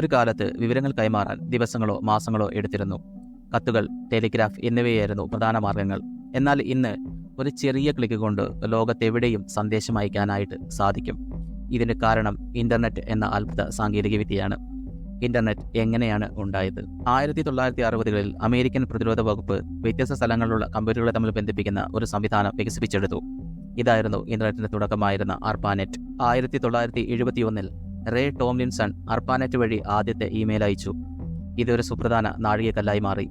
ഒരു കാലത്ത് വിവരങ്ങൾ കൈമാറാൻ ദിവസങ്ങളോ മാസങ്ങളോ എടുത്തിരുന്നു. കത്തുകൾ, ടെലിഗ്രാഫ് എന്നിവയായിരുന്നു പ്രധാന മാർഗങ്ങൾ. എന്നാൽ ഇന്ന് ഒരു ചെറിയ ക്ലിക്ക് കൊണ്ട് ലോകത്തെവിടെയും സന്ദേശം അയക്കാനായിട്ട് സാധിക്കും. ഇതിന് കാരണം ഇന്റർനെറ്റ് എന്ന അത്ഭുത സാങ്കേതികവിദ്യയാണ്. ഇന്റർനെറ്റ് എങ്ങനെയാണ് ഉണ്ടായത്? 1960കളിൽ അമേരിക്കൻ പ്രതിരോധ വകുപ്പ് വ്യത്യസ്ത സ്ഥലങ്ങളിലുള്ള കമ്പ്യൂട്ടറുകളെ തമ്മിൽ ബന്ധിപ്പിക്കുന്ന ഒരു സംവിധാനം വികസിപ്പിച്ചെടുത്തു. ഇതായിരുന്നു ഇന്റർനെറ്റിന്റെ തുടക്കമായിരുന്ന അർപ്പാനെറ്റ്. 1971 റേ ടോംലിൻസൺ അർപ്പാനെറ്റ് വഴി ആദ്യത്തെ ഇമെയിൽ അയച്ചു. ഇതൊരു സുപ്രധാന നാഴികക്കല്ലായി മാറി.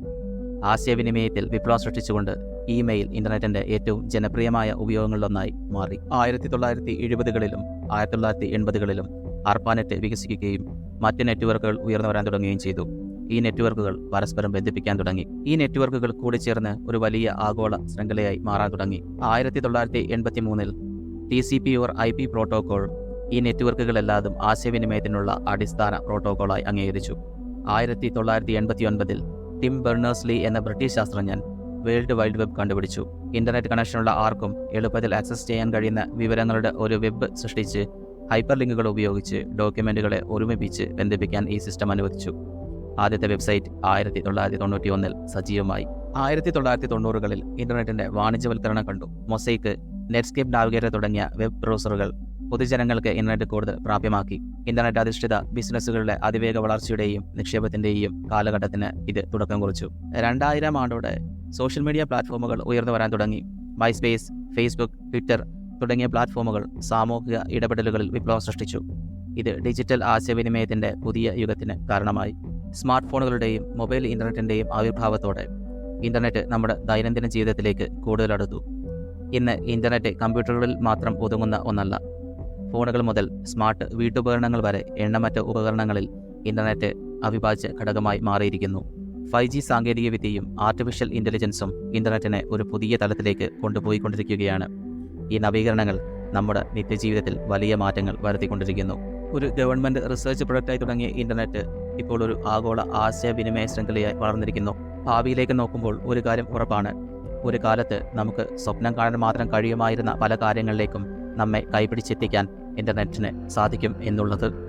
ആശയവിനിമയത്തിൽ വിപ്ലവം സൃഷ്ടിച്ചുകൊണ്ട് ഇമെയിൽ ഇന്റർനെറ്റിന്റെ ഏറ്റവും ജനപ്രിയമായ ഉപയോഗങ്ങളിലൊന്നായി മാറി. 1970കളിലും 1980കളിലും അർപ്പാനെറ്റ് വികസിക്കുകയും മറ്റ് നെറ്റ്വർക്കുകൾ ഉയർന്നു വരാൻ തുടങ്ങുകയും ചെയ്തു. ഈ നെറ്റ്വർക്കുകൾ പരസ്പരം ബന്ധിപ്പിക്കാൻ തുടങ്ങി. ഈ നെറ്റ്വർക്കുകൾ കൂടിച്ചേർന്ന് ഒരു വലിയ ആഗോള ശൃംഖലയായി മാറാൻ തുടങ്ങി. 1983 TCP/IP പ്രോട്ടോകോൾ ഈ നെറ്റ്വർക്കുകളെല്ലാതും ആശയവിനിമയത്തിനുള്ള അടിസ്ഥാന പ്രോട്ടോകോളായി അംഗീകരിച്ചു. 1989 ടിം ബെർണേഴ്സ്-ലീ എന്ന ബ്രിട്ടീഷ് ശാസ്ത്രജ്ഞൻ വേൾഡ് വൈഡ് വെബ് കണ്ടുപിടിച്ചു. ഇന്റർനെറ്റ് കണക്ഷനുള്ള ആർക്കും എളുപ്പത്തിൽ ആക്സസ് ചെയ്യാൻ കഴിയുന്ന വിവരങ്ങളുടെ ഒരു വെബ് സൃഷ്ടിച്ച് ഹൈപ്പർ ലിങ്കുകൾ ഉപയോഗിച്ച് ഡോക്യുമെന്റുകളെ ഒരുമിപ്പിച്ച് ബന്ധിപ്പിക്കാൻ ഈ സിസ്റ്റം അനുവദിച്ചു. ആദ്യത്തെ വെബ്സൈറ്റ് 1991 സജീവമായി. 1990കളിൽ ഇന്റർനെറ്റിന്റെ വാണിജ്യവൽക്കരണം കണ്ടു. മൊസൈക്ക്, നെറ്റ്സ്കേപ്പ് നാവിഗേറ്റർ തുടങ്ങിയ വെബ് ബ്രൗസറുകൾ പൊതുജനങ്ങൾക്ക് ഇന്റർനെറ്റ് കൂടുതൽ പ്രാപ്യമാക്കി. ഇന്റർനെറ്റ് അധിഷ്ഠിത ബിസിനസ്സുകളുടെ അതിവേഗ വളർച്ചയുടെയും നിക്ഷേപത്തിന്റെയും കാലഘട്ടത്തിന് ഇത് തുടക്കം കുറിച്ചു. 2000 ആണ്ടോടെ സോഷ്യൽ മീഡിയ പ്ലാറ്റ്ഫോമുകൾ ഉയർന്നു വരാൻ തുടങ്ങി. മൈസ്പേസ്, ഫേസ്ബുക്ക്, ട്വിറ്റർ തുടങ്ങിയ പ്ലാറ്റ്ഫോമുകൾ സാമൂഹിക ഇടപെടലുകളിൽ വിപ്ലവം സൃഷ്ടിച്ചു. ഇത് ഡിജിറ്റൽ ആശയവിനിമയത്തിന്റെ പുതിയ യുഗത്തിന് കാരണമായി. സ്മാർട്ട് ഫോണുകളുടെയും മൊബൈൽ ഇന്റർനെറ്റിന്റെയും ആവിർഭാവത്തോടെ ഇന്റർനെറ്റ് നമ്മുടെ ദൈനംദിന ജീവിതത്തിലേക്ക് കൂടുതൽ അടുത്തു. ഇന്ന് ഇന്റർനെറ്റ് കമ്പ്യൂട്ടറുകളിൽ മാത്രം ഒതുങ്ങുന്ന ഒന്നല്ല. ഫോണുകൾ മുതൽ സ്മാർട്ട് വീട്ടുപകരണങ്ങൾ വരെ എണ്ണമറ്റ ഉപകരണങ്ങളിൽ ഇന്റർനെറ്റ് അവിഭാജ്യ ഘടകമായി മാറിയിരിക്കുന്നു. 5G സാങ്കേതികവിദ്യയും ആർട്ടിഫിഷ്യൽ ഇന്റലിജൻസും ഇന്റർനെറ്റിനെ ഒരു പുതിയ തലത്തിലേക്ക് കൊണ്ടുപോയിക്കൊണ്ടിരിക്കുകയാണ്. ഈ നവീകരണങ്ങൾ നമ്മുടെ നിത്യജീവിതത്തിൽ വലിയ മാറ്റങ്ങൾ വരുത്തിക്കൊണ്ടിരിക്കുന്നു. ഒരു ഗവൺമെന്റ് റിസർച്ച് പ്രൊജക്റ്റായി തുടങ്ങിയ ഇന്റർനെറ്റ് ഇപ്പോൾ ഒരു ആഗോള ആശയവിനിമയ ശൃംഖലയായി വളർന്നിരിക്കുന്നു. ഭാവിയിലേക്ക് നോക്കുമ്പോൾ ഒരു കാര്യം ഉറപ്പാണ്. ഒരു കാലത്ത് നമുക്ക് സ്വപ്നം കാണാൻ മാത്രം കഴിയുമായിരുന്ന പല കാര്യങ്ങളിലേക്കും നമ്മെ കൈപിടിച്ചെത്തിക്കാൻ ഇന്റർനെറ്റിന് സാധിക്കും എന്നുള്ളത്.